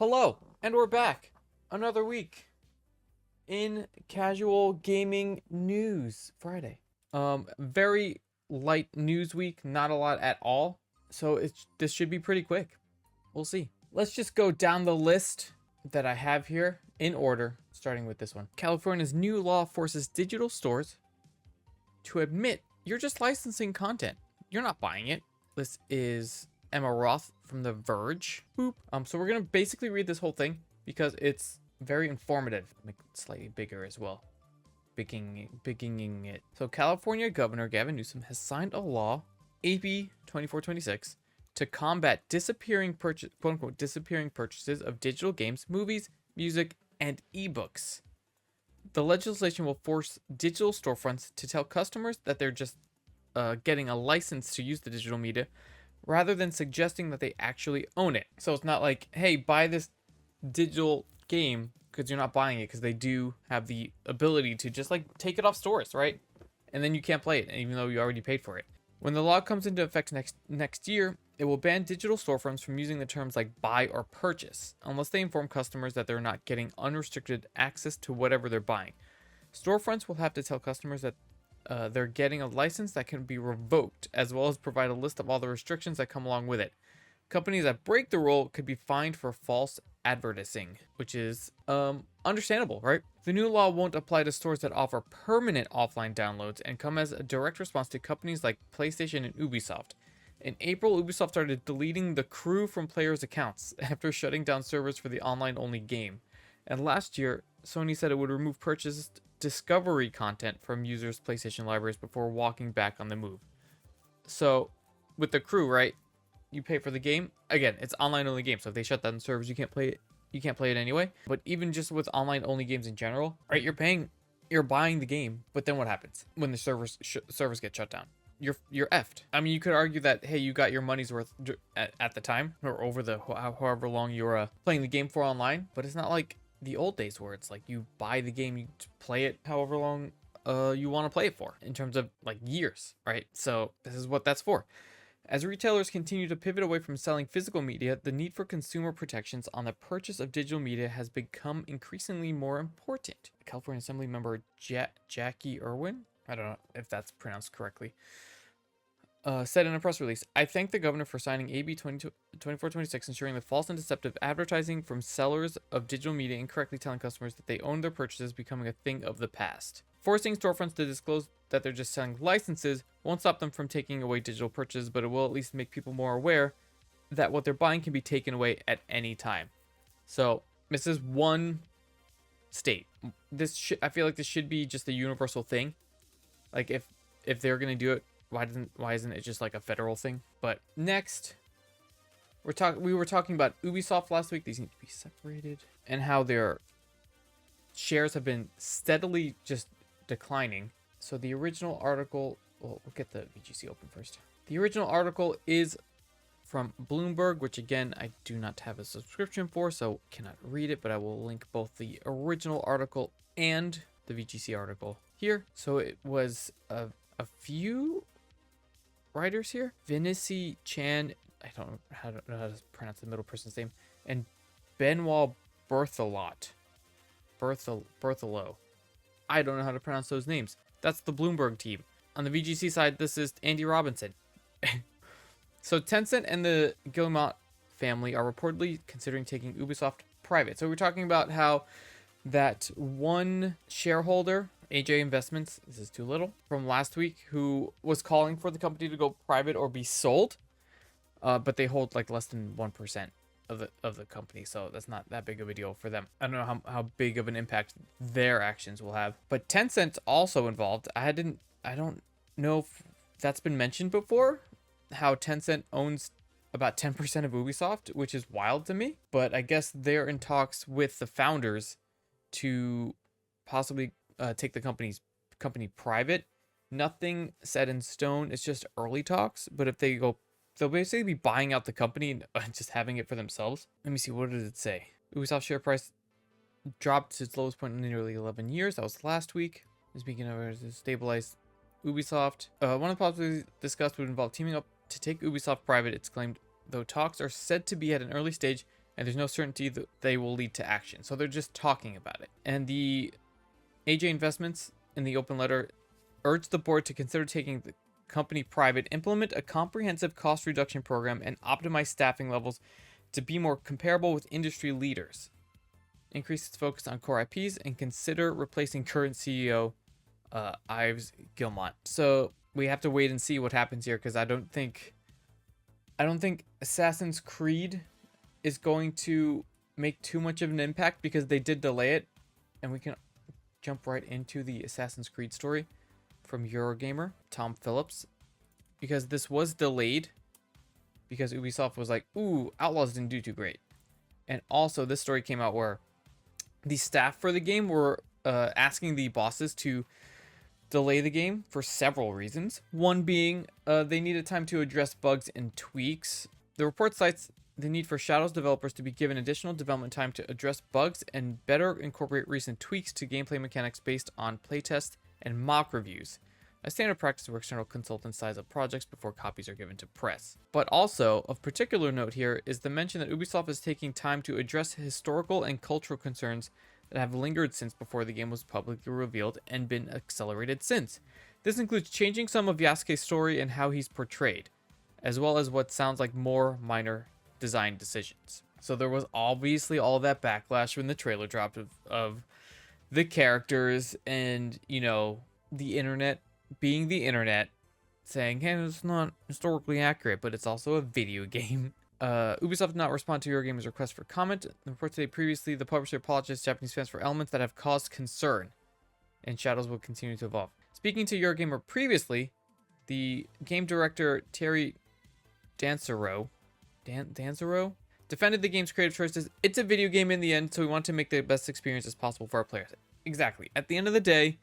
Hello, and we're back. Another week in casual gaming news Friday. Very light news week, not a lot at all. So this should be pretty quick. We'll see. Let's just go down the list that I have here in order, starting with this one. California's new law forces digital stores to admit you're just licensing content. You're not buying it. This is Emma Roth from The Verge. Boop. So we're gonna basically read this whole thing because it's very informative. Make it slightly bigger as well. Bigging it. So California Governor Gavin Newsom has signed a law, AB 2426, to combat quote unquote disappearing purchases of digital games, movies, music, and ebooks. The legislation will force digital storefronts to tell customers that they're just getting a license to use the digital media rather than suggesting that they actually own it. So it's not like, hey, buy this digital game, because you're not buying it, because they do have the ability to just like take it off stores, right? And then you can't play it, even though you already paid for it. When the law comes into effect next year, it will ban digital storefronts from using the terms like buy or purchase, unless they inform customers that they're not getting unrestricted access to whatever they're buying. Storefronts will have to tell customers that they're getting a license that can be revoked, as well as provide a list of all the restrictions that come along with it. Companies that break the rule could be fined for false advertising, which is understandable, right? The new law won't apply to stores that offer permanent offline downloads and come as a direct response to companies like PlayStation and Ubisoft. In April, Ubisoft started deleting the crew from players' accounts after shutting down servers for the online-only game. And last year, Sony said it would remove purchased discovery content from users' PlayStation libraries before walking back on the move. So, with the crew, right? You pay for the game. Again, it's online only game, so if they shut down the servers, you can't play it. You can't play it anyway. But even just with online only games in general, right? You're buying the game, but then what happens when the servers get shut down? You're effed. I mean, you could argue that, hey, you got your money's worth at the time, or over the however long you're playing the game for online. But it's not like the old days where it's like you buy the game, you play it however long you want to play it for, in terms of like years, right? So this is what that's for. As retailers continue to pivot away from selling physical media, the need for consumer protections on the purchase of digital media has become increasingly more important. California Assembly member Jackie Irwin, I don't know if that's pronounced correctly, said in a press release, "I thank the governor for signing AB 2426, ensuring that false and deceptive advertising from sellers of digital media incorrectly telling customers that they own their purchases becoming a thing of the past. Forcing storefronts to disclose that they're just selling licenses won't stop them from taking away digital purchases, but it will at least make people more aware that what they're buying can be taken away at any time." So this is one state. I feel like this should be just a universal thing. Like if they're gonna do it, why isn't it just like a federal thing? But next, we were talking about Ubisoft last week. These need to be separated, and how their shares have been steadily just declining. So the original article, well, we'll get the VGC open first. The original article is from Bloomberg, which again, I do not have a subscription for, so cannot read it, but I will link both the original article and the VGC article here. So it was a few writers here. Vinicius Chan, I don't know how to pronounce the middle person's name, and Benoit Berthelot. Berthelo. I don't know how to pronounce those names. That's the Bloomberg team. On the VGC side, this is Andy Robinson. So Tencent and the Guillemot family are reportedly considering taking Ubisoft private. So we're talking about how that one shareholder, AJ Investments, this is too little, from last week, who was calling for the company to go private or be sold, but they hold like less than 1% of the company, so that's not that big of a deal for them. I don't know how big of an impact their actions will have. But Tencent's also involved. I don't know if that's been mentioned before, how Tencent owns about 10% of Ubisoft, which is wild to me. But I guess they're in talks with the founders to possibly take the company private. Nothing set in stone. It's just early talks. But if they go, they'll basically be buying out the company and just having it for themselves. Let me see. What did it say? Ubisoft share price dropped to its lowest point in nearly 11 years. That was last week. Speaking of stabilized Ubisoft, one of the possibilities discussed would involve teaming up to take Ubisoft private. It's claimed, though talks are said to be at an early stage, and there's no certainty that they will lead to action. So they're just talking about it. And the AJ Investments in the open letter urged the board to consider taking the company private, implement a comprehensive cost reduction program, and optimize staffing levels to be more comparable with industry leaders. Increase its focus on core IPs and consider replacing current CEO Yves Guillemot. So we have to wait and see what happens here, because I don't think Assassin's Creed is going to make too much of an impact, because they did delay it, and we can jump right into the Assassin's Creed story from Eurogamer, Tom Phillips, because this was delayed because Ubisoft was like, ooh, Outlaws didn't do too great. And also this story came out where the staff for the game were asking the bosses to delay the game for several reasons. One being they needed time to address bugs and tweaks. The report cites the need for Shadows developers to be given additional development time to address bugs and better incorporate recent tweaks to gameplay mechanics based on playtests and mock reviews. A standard practice where external consultants size up projects before copies are given to press. But also, of particular note here is the mention that Ubisoft is taking time to address historical and cultural concerns that have lingered since before the game was publicly revealed and been accelerated since. This includes changing some of Yasuke's story and how he's portrayed, as well as what sounds like more minor design decisions. So there was obviously all that backlash when the trailer dropped of the characters and, you know, the internet being the internet, saying, hey, it's not historically accurate, but it's also a video game. Ubisoft did not respond to Eurogamer's request for comment. The report today previously, the publisher apologized to Japanese fans for elements that have caused concern, and Shadows will continue to evolve. Speaking to Eurogamer previously, the game director Terry Dansereau defended the game's creative choices. It's a video game in the end, so we want to make the best experience as possible for our players. Exactly. At the end of the day,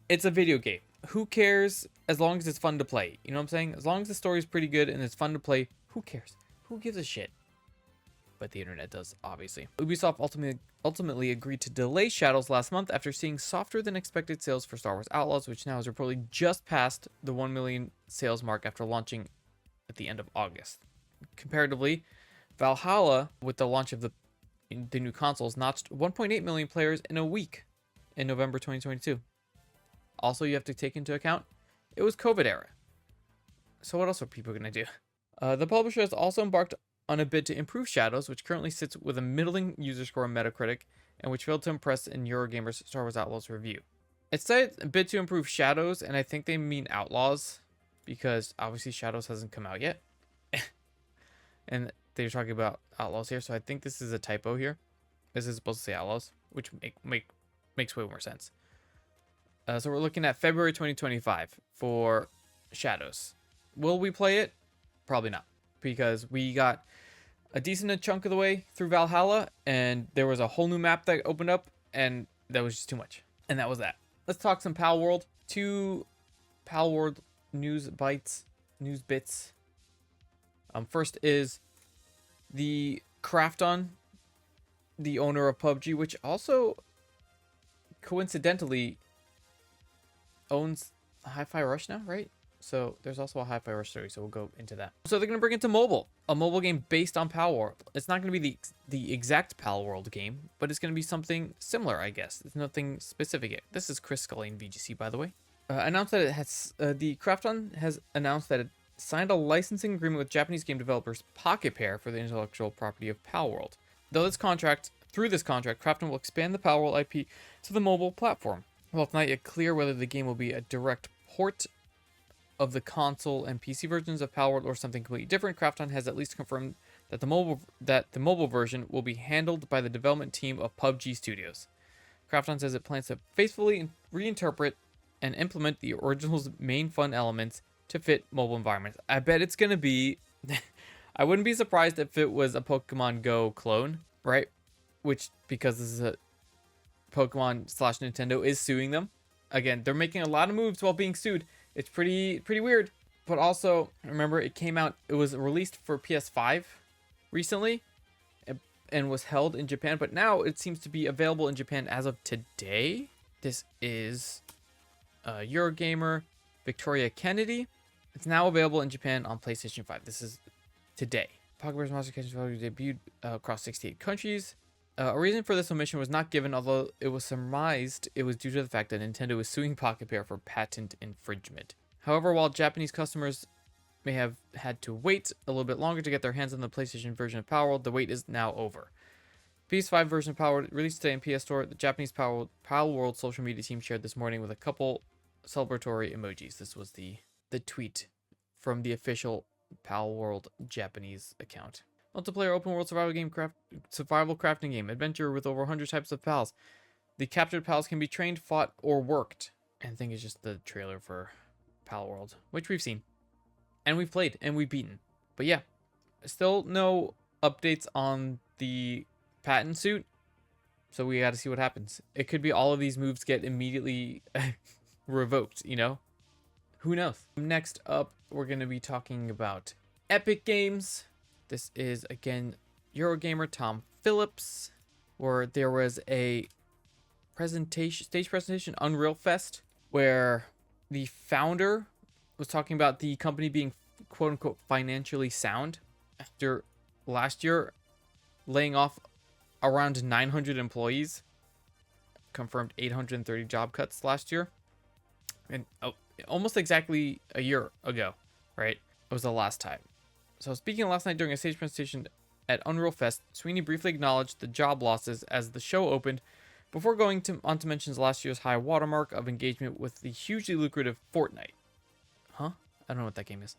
it's a video game. Who cares as long as it's fun to play? You know what I'm saying? As long as the story is pretty good and it's fun to play, who cares? Who gives a shit? But the internet does, obviously. Ubisoft ultimately agreed to delay Shadows last month after seeing softer than expected sales for Star Wars Outlaws, which now has reportedly just passed the 1 million sales mark after launching at the end of August. Comparatively, Valhalla, with the launch of the new consoles, notched 1.8 million players in a week in November 2022. Also, you have to take into account, it was COVID era. So what else are people going to do? The publisher has also embarked on a bid to improve Shadows, which currently sits with a middling user score on Metacritic, and which failed to impress in Eurogamer's Star Wars Outlaws review. It said a bid to improve Shadows, and I think they mean Outlaws, because obviously Shadows hasn't come out yet. And they're talking about Outlaws here, so I think this is a typo here. This is supposed to say Outlaws, which makes way more sense. So we're looking at February 2025 for Shadows. Will we play it? Probably not, because we got a decent chunk of the way through Valhalla, and there was a whole new map that opened up, and that was just too much. And that was that. Let's talk some Palworld. 2 Palworld news bits. First is the Krafton, the owner of PUBG, which also coincidentally owns Hi-Fi Rush now, right? So there's also a Hi-Fi Rush story, so we'll go into that. So they're going to bring it to mobile, a mobile game based on Palworld. It's not going to be the exact Palworld game, but it's going to be something similar, I guess. It's nothing specific yet. This is Chris Scully in VGC, by the way. Announced that it has the Krafton has announced that it signed a licensing agreement with Japanese game developers Pocket Pair for the intellectual property of Palworld. Through this contract, Krafton will expand the Palworld IP to the mobile platform. While it's not yet clear whether the game will be a direct port of the console and PC versions of Palworld or something completely different, Krafton has at least confirmed that the mobile version will be handled by the development team of PUBG Studios. Krafton says it plans to faithfully reinterpret and implement the original's main fun elements to fit mobile environments. I bet it's going to be... I wouldn't be surprised if it was a Pokemon Go clone, right? Which, because this is a Pokemon/Nintendo is suing them. Again, they're making a lot of moves while being sued. It's pretty weird. But also, remember, it was released for PS5 recently and was held in Japan, but now it seems to be available in Japan as of today. This is Eurogamer Victoria Kennedy. It's now available in Japan on PlayStation 5. This is today. Pocket Bear's Monster Catching Value debuted across 68 countries. A reason for this omission was not given, although it was surmised it was due to the fact that Nintendo was suing Pocket Bear for patent infringement. However, while Japanese customers may have had to wait a little bit longer to get their hands on the PlayStation version of Palworld, the wait is now over. PS5 version of Palworld released today in PS Store. The Japanese Palworld social media team shared this morning with a couple celebratory emojis. This was the tweet from the official Palworld Japanese account. Multiplayer open world survival crafting game adventure with over 100 types of pals. The captured pals can be trained, fought, or worked. And I think it's just the trailer for Palworld, which we've seen, and we've played, and we've beaten. But yeah, still no updates on the patent suit, so we got to see what happens. It could be all of these moves get immediately revoked, you know? Who knows? Next up, we're going to be talking about Epic Games. This is, again, Eurogamer Tom Phillips, where there was a stage presentation, Unreal Fest, where the founder was talking about the company being quote-unquote financially sound after last year laying off around 900 employees, confirmed 830 job cuts last year, and almost exactly a year ago, right? It was the last time. So speaking last night during a stage presentation at Unreal Fest, Sweeney briefly acknowledged the job losses as the show opened, before going on to mention last year's high watermark of engagement with the hugely lucrative Fortnite. Huh? I don't know what that game is.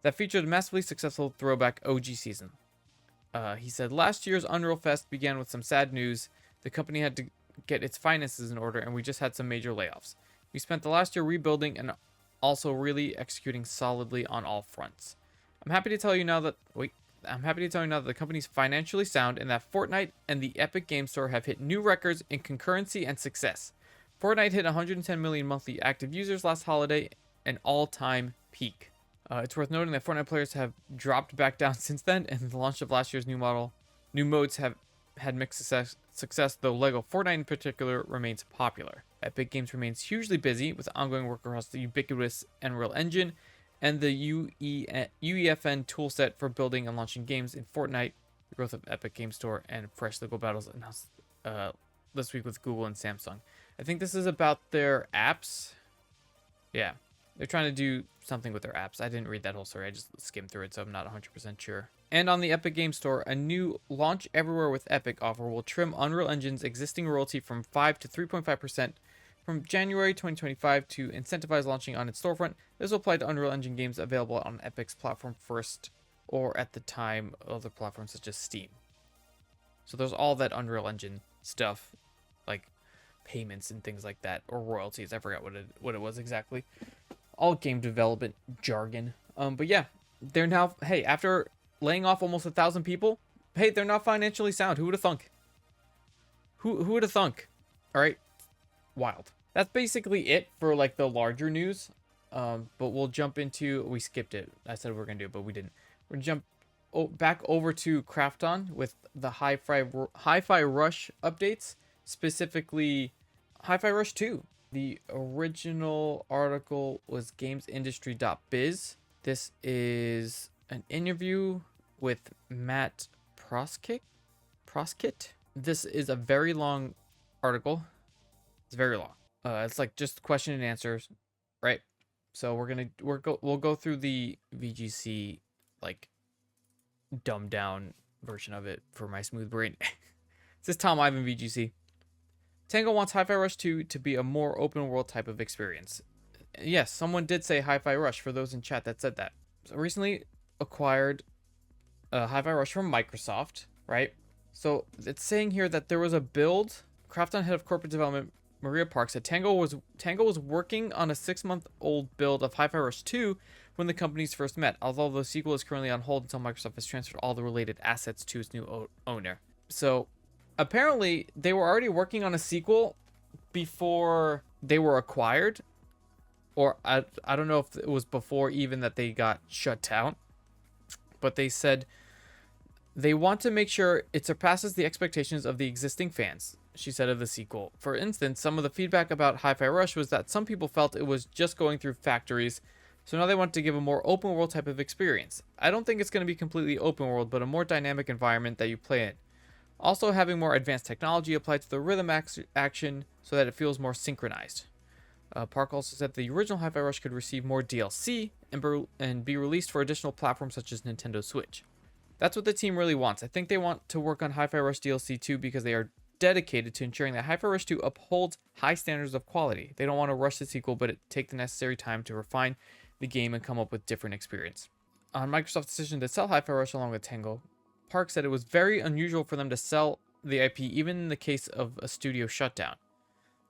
That featured a massively successful throwback OG season. He said, last year's Unreal Fest began with some sad news. The company had to get its finances in order, and we just had some major layoffs. We spent the last year rebuilding and also really executing solidly on all fronts. I'm happy to tell you now that the company's financially sound and that Fortnite and the Epic Games Store have hit new records in concurrency and success. Fortnite hit 110 million monthly active users last holiday, an all-time peak. It's worth noting that Fortnite players have dropped back down since then, and the launch of last year's new modes have had mixed success, though LEGO Fortnite in particular remains popular. Epic Games remains hugely busy with ongoing work across the ubiquitous Unreal Engine and the UEFN toolset for building and launching games in Fortnite, the growth of Epic Games Store, and fresh LEGO battles announced this week with Google and Samsung. I think this is about their apps. Yeah, they're trying to do something with their apps. I didn't read that whole story. I just skimmed through it, so I'm not 100% sure. And on the Epic Games Store, a new Launch Everywhere with Epic offer will trim Unreal Engine's existing royalty from 5 to 3.5% from January 2025 to incentivize launching on its storefront. This will apply to Unreal Engine games available on Epic's platform first, or at the time, other platforms such as Steam. So there's all that Unreal Engine stuff, like payments and things like that, or royalties. I forgot what it was exactly. All game development jargon. But yeah, they're now, hey, after laying off almost 1,000 people, hey, they're not financially sound. Who would have thunk? Who would have thunk? All right, wild. That's basically it for like the larger news. But we'll jump into, we skipped it. I said we were gonna do it, but we didn't. We're gonna jump back over to Krafton with the Hi-Fi Rush updates, specifically Hi-Fi Rush 2. The original article was gamesindustry.biz. This is an interview with Matt Proskit. This is a very long article. It's very long. It's like just question and answers, right? So we'll go through the VGC like dumbed down version of it for my smooth brain. This is Tom Ivan VGC. Tango wants Hi-Fi Rush 2 to be a more open world type of experience. Yes, someone did say Hi-Fi Rush for those in chat that said that. So recently acquired Hi-Fi Rush from Microsoft, right? So it's saying here that there was a build. Krafton head of corporate development Maria Park said Tango was working on a 6-month-old build of Hi-Fi Rush 2 when the companies first met, although the sequel is currently on hold until Microsoft has transferred all the related assets to its new owner. So apparently they were already working on a sequel before they were acquired, or I don't know if it was before even that they got shut down, but they said they want to make sure it surpasses the expectations of the existing fans, she said of the sequel. For instance, some of the feedback about Hi-Fi Rush was that some people felt it was just going through factories So now they want to give a more open world type of experience. I don't think it's going to be completely open world, but a more dynamic environment that you play in. Also having more advanced technology applied to the rhythm action so that it feels more synchronized. Park also said the original Hi-Fi Rush could receive more DLC and be released for additional platforms such as Nintendo Switch. That's what the team really wants. I think they want to work on Hi-Fi Rush DLC 2 because they are dedicated to ensuring that Hi-Fi Rush 2 upholds high standards of quality. They don't want to rush the sequel, but take the necessary time to refine the game and come up with different experience. On Microsoft's decision to sell Hi-Fi Rush along with Tango, Park said it was very unusual for them to sell the IP even in the case of a studio shutdown,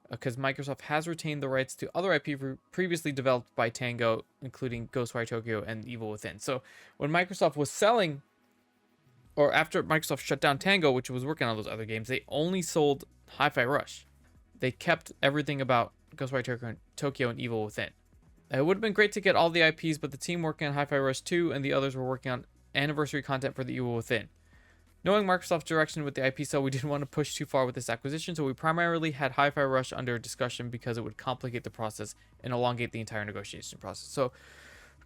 because Microsoft has retained the rights to other IP previously developed by Tango, including Ghostwire Tokyo and Evil Within. So when Microsoft was selling, or after Microsoft shut down Tango, which was working on those other games, they only sold Hi-Fi Rush. They kept everything about Ghostwire Tokyo and Evil Within. It would have been great to get all the IPs, but the team working on Hi-Fi Rush 2 and the others were working on anniversary content for the Evil Within. Knowing Microsoft's direction with the IP sale, we didn't want to push too far with this acquisition, so we primarily had Hi-Fi Rush under discussion because it would complicate the process and elongate the entire negotiation process. So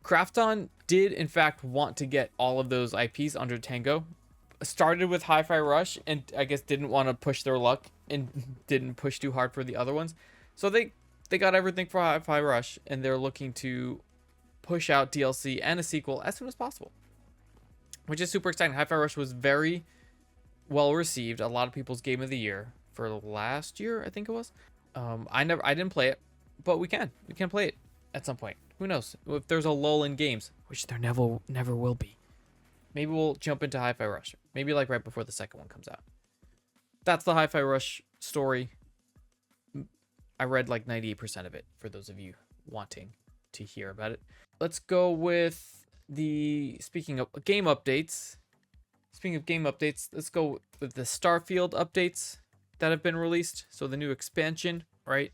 Krafton did, in fact, want to get all of those IPs under Tango. Started with Hi-Fi Rush and I guess didn't want to push their luck and didn't push too hard for the other ones. So they got everything for Hi-Fi Rush, and they're looking to push out DLC and a sequel as soon as possible, which is super exciting. Hi-Fi Rush was very well received. A lot of people's game of the year for last year, I think it was. I didn't play it, but we can play it at some point. Who knows? If there's a lull in games, which there never will be, maybe we'll jump into Hi-Fi Rush. Maybe like right before the second one comes out. That's the Hi-Fi Rush story. I read like 98% of it for those of you wanting to hear about it. Let's go with speaking of game updates. Speaking of game updates, let's go with the Starfield updates that have been released. So the new expansion, right?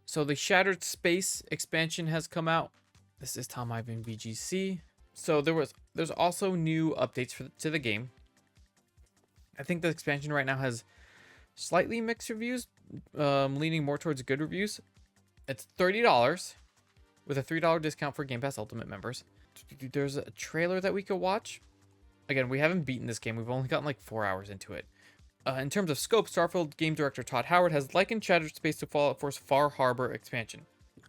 So the Shattered Space expansion has come out. This is Tom Ivan VGC. So there's also new updates to the game. I think the expansion right now has slightly mixed reviews, leaning more towards good reviews. It's $30 with a $3 discount for Game Pass Ultimate members. There's a trailer that we could watch. Again, we haven't beaten this game. We've only gotten like 4 hours into it. In terms of scope, Starfield game director Todd Howard has likened Shattered Space to Fallout 4's Far Harbor expansion,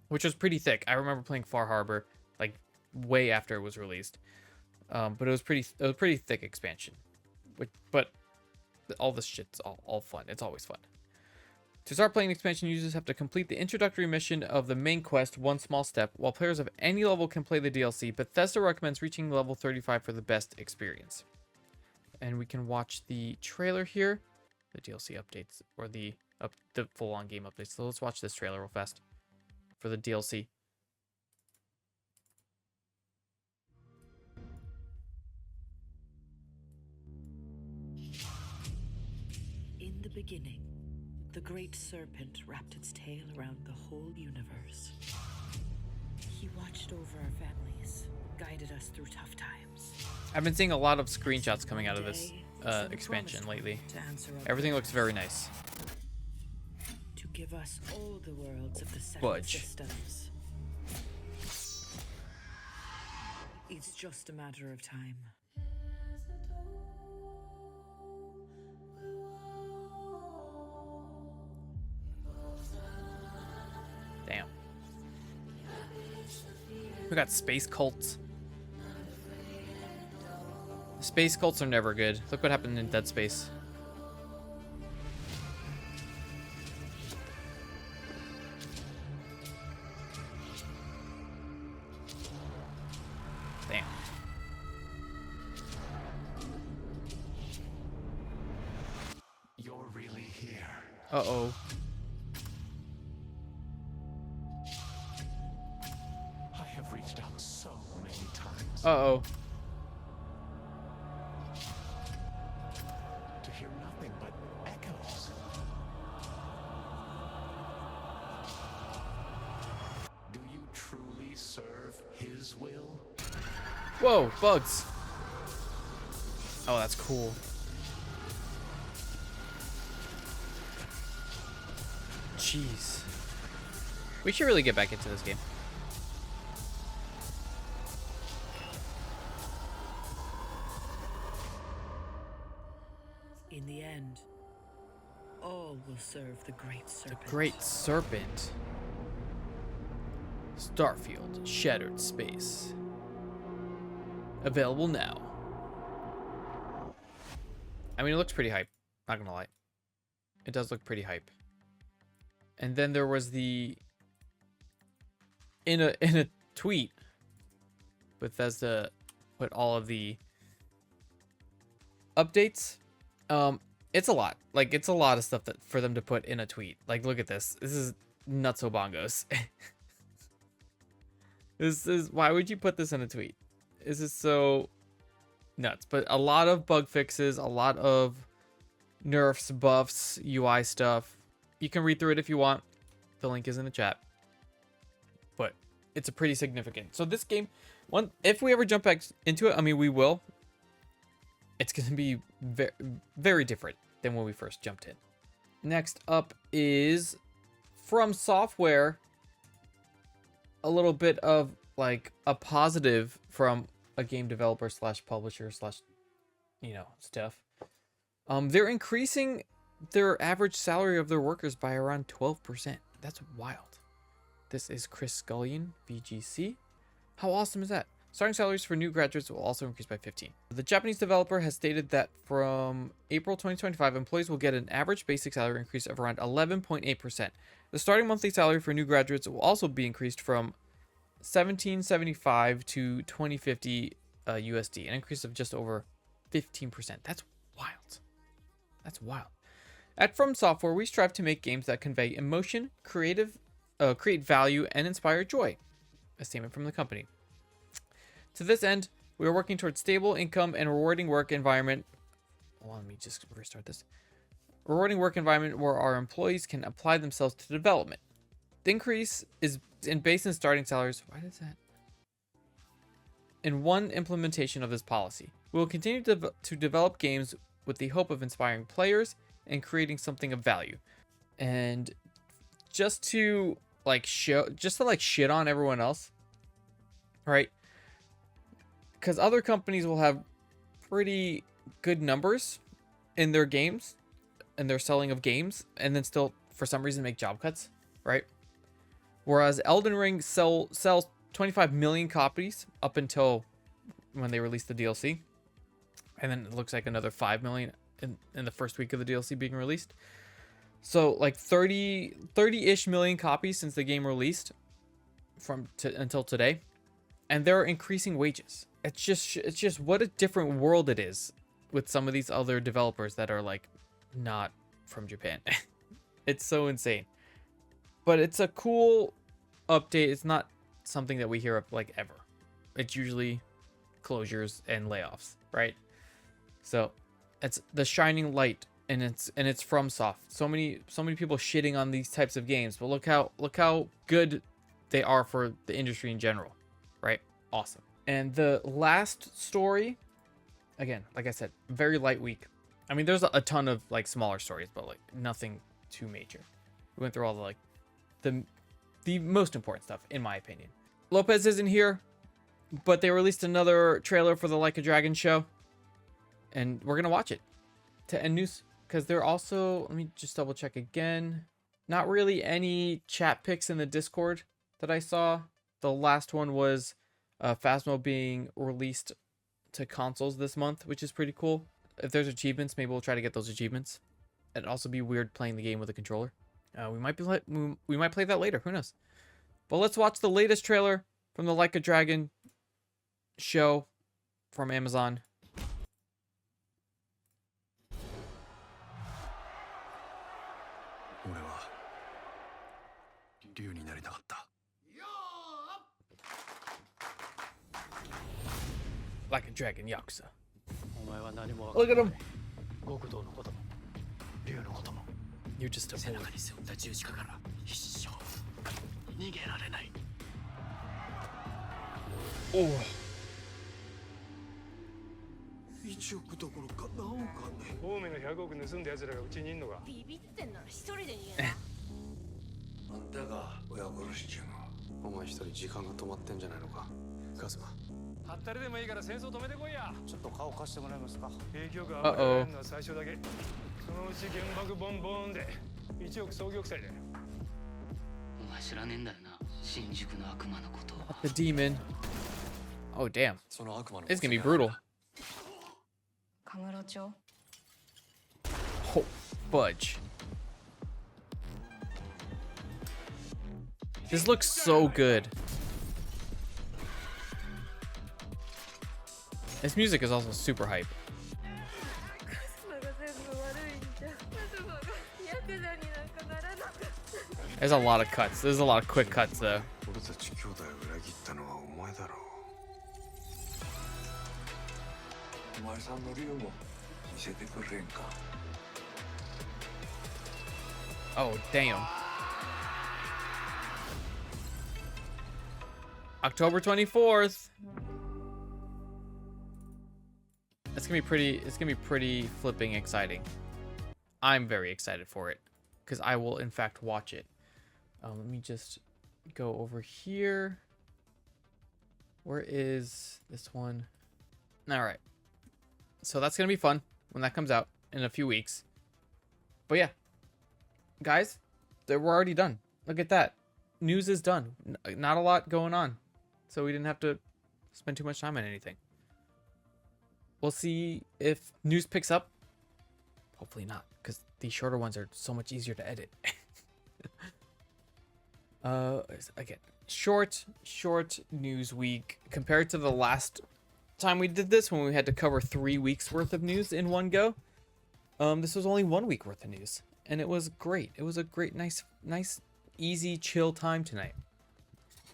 which was pretty thick. I remember playing Far Harbor like way after it was released, but it was pretty thick expansion. But all this shit's all fun. It's always fun. To start playing the expansion, users have to complete the introductory mission of the main quest, One Small Step. While players of any level can play the DLC, Bethesda recommends reaching level 35 for the best experience. And we can watch the trailer here, the DLC updates, or the full-on game updates. So let's watch this trailer real fast for the DLC. In the beginning, the great serpent wrapped its tail around the whole universe. He watched over our families, guided us through tough times. I've been seeing a lot of screenshots coming out of this expansion lately. Everything looks very nice. To give us all the worlds of the seven Budge. systems. It's just a matter of time. Damn. We got space cults. Space cults are never good. Look what happened in Dead Space. Damn. You're really here. Uh-oh. I have reached out so many times Uh-oh. to hear nothing but echoes. Do you truly serve his will? Whoa, bugs. Oh, that's cool. Jeez. We should really get back into this game. All will serve the Great The Serpent. Great Serpent. Starfield, Shattered Space. Available now. I mean, it looks pretty hype. Not gonna lie. It does look pretty hype. And then there was the in a tweet, Bethesda put all of the updates. It's a lot. Like, it's a lot of stuff that for them to put in a tweet. Like, look at this. This is nutso bongos. This is, why would you put this in a tweet? This is so nuts. But a lot of bug fixes, a lot of nerfs, buffs, UI stuff. You can read through it if you want. The link is in the chat. But it's a pretty significant. So this game, if we ever jump back into it, I mean, we will. It's going to be very, very different than when we first jumped in. Next up is From Software. A little bit of like a positive from a game developer slash publisher slash, you know, stuff. They're increasing their average salary of their workers by around 12%. That's wild. This is Chris Scullion, VGC. How awesome is that? Starting salaries for new graduates will also increase by 15%. The Japanese developer has stated that from April 2025, employees will get an average basic salary increase of around 11.8%. The starting monthly salary for new graduates will also be increased from $17.75 to $20.50 USD, an increase of just over 15%. That's wild. That's wild. At From Software, we strive to make games that convey emotion, create value, and inspire joy. A statement from the company. To this end, we are working towards stable income and rewarding work environment. Hold on, let me just restart this. Rewarding work environment where our employees can apply themselves to development. The increase is based in starting salaries. Why does that? In one implementation of this policy, we will continue to develop games with the hope of inspiring players and creating something of value. And just to shit on everyone else, right? Because other companies will have pretty good numbers in their games and their selling of games, and then still for some reason make job cuts, right? Whereas Elden Ring sells 25 million copies up until when they released the DLC, and then it looks like another 5 million in the first week of the DLC being released. So like 30-ish million copies since the game released until today, and they're increasing wages. It's just what a different world it is with some of these other developers that are like not from Japan. It's so insane. But it's a cool update. It's not something that we hear of like ever. It's usually closures and layoffs, right? So it's the shining light, and it's from Soft. So many people shitting on these types of games, but look how good they are for the industry in general, right? Awesome. And the last story, again, like I said, very light week. I mean, there's a ton of like smaller stories, but like nothing too major. We went through all the like the most important stuff, in my opinion. Lopez isn't here, but they released another trailer for the Like a Dragon show, and we're gonna watch it to end news, because they're also, let me just double check again, not really any chat pics in the Discord that I saw. The last one was Phasmo being released to consoles this month, which is pretty cool. If there's achievements, maybe we'll try to get those achievements. It'd also be weird playing the game with a controller. We might play that later. Who knows? But let's watch the latest trailer from the Like a Dragon show from Amazon. Like a Dragon Yakuza. Look at him. You're just a boy. Oh. 1億どころか何億あんねん。青梅の100億盗んだ奴らがうちにいんのか。ビビってんなら一人で逃げな。あんたが親殺し中の。お前一人時間が止まってんじゃないのか。カズマ。はったりでもいいから戦争止めてこいや。ちょっと顔貸してもらえますか。影響が暴れられるのは最初だけ。そのうち原爆ボンボンで1億総玉砕だよ。お前知らねえんだよな、新宿の悪魔のことを。 The demon. Oh, damn. その悪魔の It's gonna be brutal. カムロ町 Oh, fudge. This looks so good. This music is also super hype. カズマが全部悪いんじゃカズマがヤクザになんかならなかった There's a lot of cuts. There's a lot of quick cuts though. 俺たち兄弟を裏切ったのはお前だろう。お前さんの理由も見せてくれんか。 Oh, damn. October 24th. It's gonna be pretty flipping exciting. I'm very excited for it because I will in fact watch it. Let me just go over here. Where is this one? All right. So that's gonna be fun when that comes out in a few weeks. But yeah, guys, we're already done. Look at that. News is done. Not a lot going on, so we didn't have to spend too much time on anything. We'll see if news picks up. Hopefully not, because these shorter ones are so much easier to edit. Again, short news week compared to the last time we did this when we had to cover 3 weeks worth of news in one go. This was only 1 week worth of news, and it was great. It was a great, nice, easy, chill time tonight.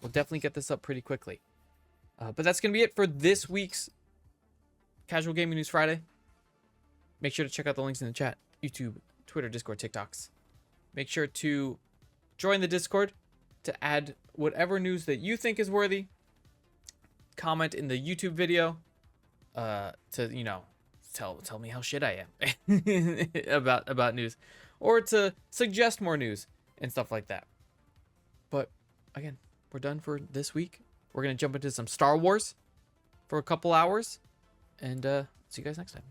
We'll definitely get this up pretty quickly. But that's gonna be it for this week's Casual Gaming News Friday. Make sure to check out the links in the chat. YouTube, Twitter, Discord, TikToks. Make sure to join the Discord to add whatever news that you think is worthy. Comment in the YouTube video to, you know, tell me how shit I am about news. Or to suggest more news and stuff like that. But again, we're done for this week. We're going to jump into some Star Wars for a couple hours. And see you guys next time.